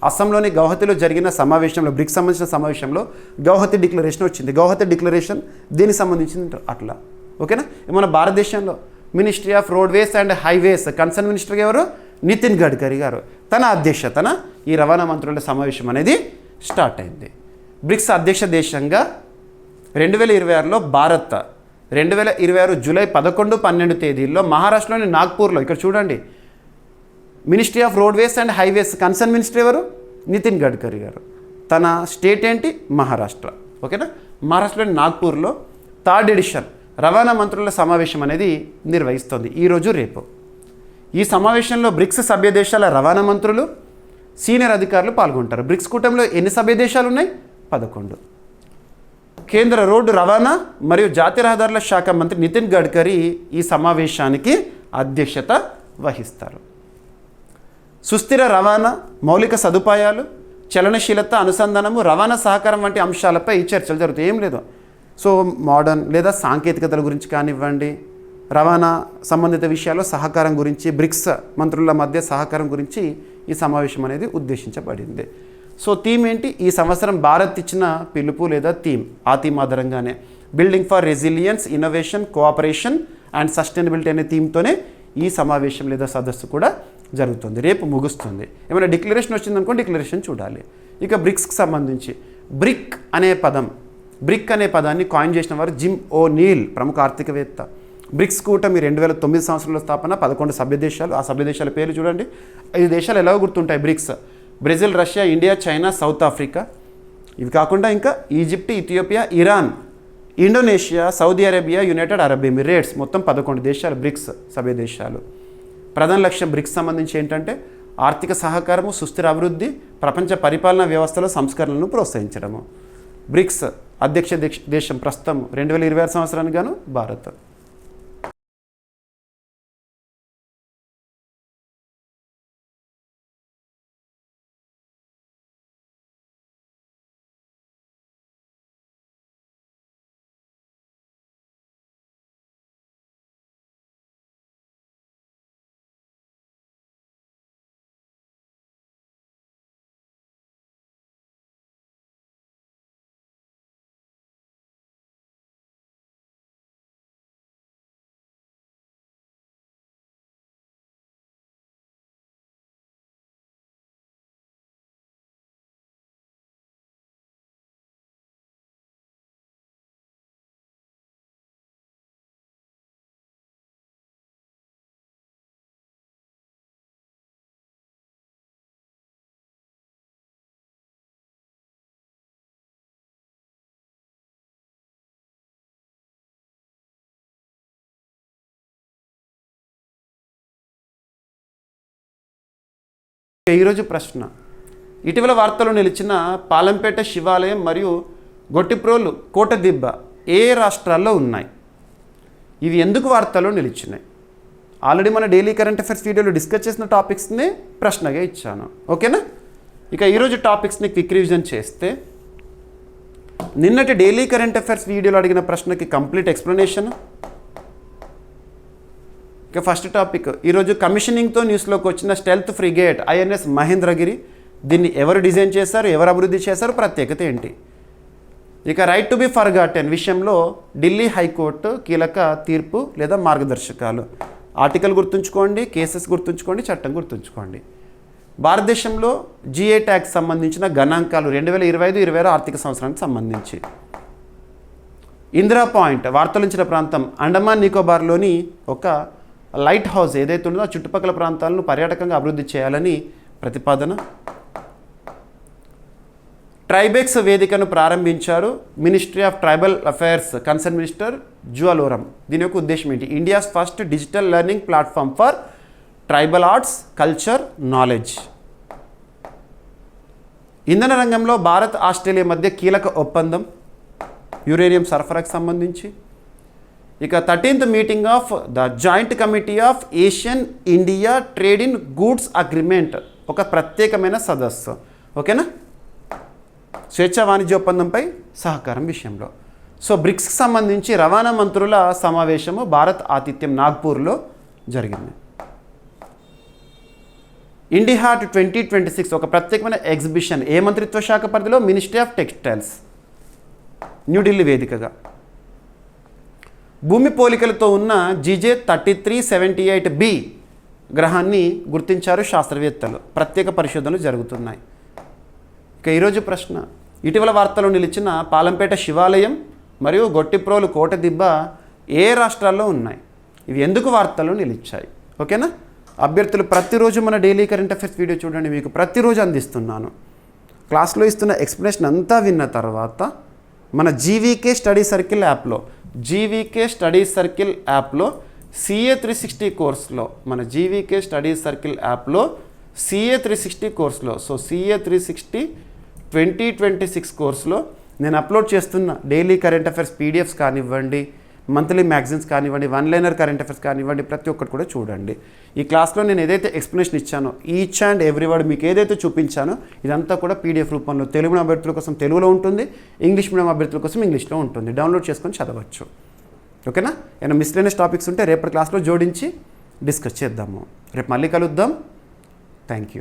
అస్సాంలోని గౌహతిలో జరిగిన సమావేశంలో, బ్రిక్స్ సంబంధించిన సమావేశంలో గౌహతి డిక్లరేషన్ వచ్చింది. గౌహతి డిక్లరేషన్ దేనికి సంబంధించింది అట్లా. ఓకేనా? మన భారతదేశంలో ministry of roadways and highways concern minister ఎవరు? నితిన్ గడ్కరీ గారు. తన అధ్యక్షతన ఈ రవాణా మంత్రుల సమావేశం అనేది స్టార్ట్ అయింది. బ్రిక్స్ అధ్యక్ష దేశంగా 2026లో భారత్ 2026 జూలై 11-12 తేదీల్లో మహారాష్ట్రలోని నాగ్పూర్లో, ఇక్కడ చూడండి, ministry of roadways and highways concern minister ఎవరు? నితిన్ గడ్కరీ గారు. తన స్టేట్ ఏంటి? మహారాష్ట్ర. ఓకేనా? మహారాష్ట్రలోని నాగ్పూర్లో 3rd ఎడిషన్ రవాణా మంత్రుల సమావేశం అనేది నిర్వహిస్తోంది ఈరోజు రేపు. ఈ సమావేశంలో బ్రిక్స్ సభ్య దేశాల రవాణా మంత్రులు, సీనియర్ అధికారులు పాల్గొంటారు. బ్రిక్స్ కూటమిలో ఎన్ని సభ్య దేశాలు ఉన్నాయి? 11. కేంద్ర రోడ్డు రవాణా మరియు జాతీయ రహదారుల శాఖ మంత్రి నితిన్ గడ్కరీ ఈ సమావేశానికి అధ్యక్షత వహిస్తారు. సుస్థిర రవాణా, మౌలిక సదుపాయాలు, చలనశీలత, అనుసంధానము, రవాణా సహకారం వంటి అంశాలపై చర్చలు జరుగుతాయి. ఏం లేదు, సో మోడర్న్ లేదా సాంకేతికతల గురించి కానివ్వండి, రవాణా సంబంధిత విషయాల్లో సహకారం గురించి, బ్రిక్స్ మంత్రుల మధ్య సహకారం గురించి ఈ సమావేశం అనేది ఉద్దేశించబడింది. సో థీమ్ ఏంటి? ఈ సంవత్సరం భారత్ ఇచ్చిన పిలుపు లేదా థీమ్, ఆ థీమ్ ఆధారంగానే building for resilience, innovation, cooperation and sustainability అనే థీమ్తోనే ఈ సమావేశం లేదా సదస్సు కూడా జరుగుతుంది. రేపు ముగుస్తుంది. ఏమైనా డిక్లరేషన్ వచ్చిందనుకోండి, డిక్లరేషన్ చూడాలి. ఇక బ్రిక్స్కి సంబంధించి బ్రిక్ అనే పదాన్ని కాయిన్ చేసిన వారు జిమ్ ఓనీల్, ప్రముఖ ఆర్థికవేత్త. బ్రిక్స్ కూటమి 2009 సంవత్సరంలో స్థాపన, 11 సభ్య దేశాలు. ఆ సభ్య దేశాల పేర్లు చూడండి. 5 దేశాలు ఎలాగో గుర్తుంటాయి BRICS: Brazil, Russia, India, China, South Africa. ఇవి కాకుండా ఇంకా Egypt, Ethiopia, Iran, Indonesia, Saudi Arabia, United Arab Emirates. మొత్తం 11 దేశాలు బ్రిక్స్ సభ్య దేశాలు. ప్రధాన లక్ష్యం బ్రిక్స్ సంబంధించి ఏంటంటే ఆర్థిక సహకారము, సుస్థిర అభివృద్ధి, ప్రపంచ పరిపాలనా వ్యవస్థలో సంస్కరణలను ప్రోత్సహించడము. బ్రిక్స్ అధ్యక్ష దేశం ప్రస్తుతం 2026 సంవత్సరానికి గాను భారత్. ఈరోజు ప్రశ్న: ఇటీవల వార్తల్లో నిలిచిన పాలంపేట శివాలయం మరియు గొట్టిప్రోలు కోటదిబ్బ ఏ రాష్ట్రాల్లో ఉన్నాయి? ఇవి ఎందుకు వార్తల్లో నిలిచినాయి? ఆల్రెడీ మన డైలీ కరెంట్ అఫైర్స్ వీడియోలో డిస్కస్ చేసిన టాపిక్స్ని ప్రశ్నగా ఇచ్చాను. ఓకేనా? ఇక ఈరోజు టాపిక్స్ని క్విక్ రివిజన్ చేస్తే, నిన్నటి డైలీ కరెంట్ అఫైర్స్ వీడియోలో అడిగిన ప్రశ్నకి కంప్లీట్ ఎక్స్ప్లెనేషన్. ఇక ఫస్ట్ టాపిక్, ఈరోజు కమిషనింగ్తో న్యూస్లోకి వచ్చిన స్టెల్త్ ఫ్రిగేట్ INS మహేంద్రగిరి. దీన్ని ఎవరు డిజైన్ చేశారు, ఎవరు అభివృద్ధి చేశారు, ప్రత్యేకత ఏంటి? ఇక రైట్ టు బి ఫర్గాటెన్ విషయంలో ఢిల్లీ హైకోర్టు కీలక తీర్పు లేదా మార్గదర్శకాలు. ఆర్టికల్ గుర్తుంచుకోండి, కేసెస్ గుర్తుంచుకోండి, చట్టం గుర్తుంచుకోండి. భారతదేశంలో GI ట్యాక్స్ సంబంధించిన గణాంకాలు 2025-26 ఆర్థిక సంవత్సరానికి సంబంధించి. ఇందిరా పాయింట్ వార్తలించిన ప్రాంతం అండమాన్ నికోబార్లోని ఒక లైట్ హౌస్ ఏదైతే ఉందో ఆ చుట్టుపక్కల ప్రాంతాలను పర్యాటకంగా అభివృద్ధి చేయాలని ప్రతిపాదన. ట్రైబెక్స్ వేదికను ప్రారంభించారు ministry of tribal affairs concern minister Jual Oram. దీని యొక్క ఉద్దేశం ఏంటి? India's first digital learning platform for tribal arts, culture, knowledge. ఇంధన రంగంలో భారత్, ఆస్ట్రేలియా మధ్య కీలక ఒప్పందం యురేనియం సరఫరాకు సంబంధించి. ఇక 13th meeting of the joint committee of Asian India trade in goods agreement, ఒక ప్రత్యేకమైన సదస్సు. ఓకేనా? స్వేచ్ఛా వాణిజ్య ఒప్పందంపై సహకారం విషయంలో. సో బ్రిక్స్కి సంబంధించి రవాణా మంత్రుల సమావేశము భారత్ ఆతిథ్యం నాగ్పూర్లో జరిగింది. ఇండిహార్ట్ 2026 ఒక ప్రత్యేకమైన ఎగ్జిబిషన్ ఏ మంత్రిత్వ శాఖ పరిధిలో? మినిస్ట్రీ ఆఫ్ టెక్స్టైల్స్, న్యూఢిల్లీ వేదికగా. భూమి పోలికలతో ఉన్న GJ 3378b గ్రహాన్ని గుర్తించారు శాస్త్రవేత్తలు. ప్రత్యేక పరిశోధనలు జరుగుతున్నాయి. ఇక ఈరోజు ప్రశ్న, ఇటీవల వార్తల్లో నిలిచిన పాలంపేట శివాలయం మరియు గొట్టిప్రోలు కోటదిబ్బ ఏ రాష్ట్రాల్లో ఉన్నాయి? ఇవి ఎందుకు వార్తల్లో నిలిచాయి? ఓకేనా? అభ్యర్థులు ప్రతిరోజు మన డైలీ కరెంట్ అఫైర్స్ వీడియో చూడండి, మీకు ప్రతిరోజు అందిస్తున్నాను. క్లాస్లో ఇస్తున్న ఎక్స్ప్లెనేషన్ అంతా విన్న తర్వాత మన GVK స్టడీ సర్కిల్ యాప్లో CA 360 కోర్స్లో మన జీవీకే స్టడీ సర్కిల్ యాప్లో CA 360 కోర్స్లో, సో CA 360 2026 కోర్సులో నేను అప్లోడ్ చేస్తున్న డైలీ కరెంట్ అఫైర్స్ PDFs కానివ్వండి, మంత్లీ మ్యాగజైన్స్ కానివ్వండి, వన్ లైనర్ కరెంట్ అఫైర్స్ కానివ్వండి, ప్రతి ఒక్కటి కూడా చూడండి. ఈ క్లాస్లో నేను ఏదైతే ఎక్స్ప్లెనేషన్ ఇచ్చానో ఈచ్ అండ్ ఎవ్రీ వర్డ్ మీకు ఏదైతే చూపించానో ఇదంతా కూడా PDF రూపంలో తెలుగు మీడియం అభ్యర్థుల కోసం తెలుగులో ఉంటుంది, ఇంగ్లీష్ మీడియం అభ్యర్థుల కోసం ఇంగ్లీష్లో ఉంటుంది. డౌన్లోడ్ చేసుకొని చదవచ్చు. ఓకేనా? ఏమైనా మిస్లేనియస్ టాపిక్స్ ఉంటే రేపటి క్లాస్లో జోడించి డిస్కస్ చేద్దాము. రేపు మళ్ళీ కలుద్దాం. Thank you.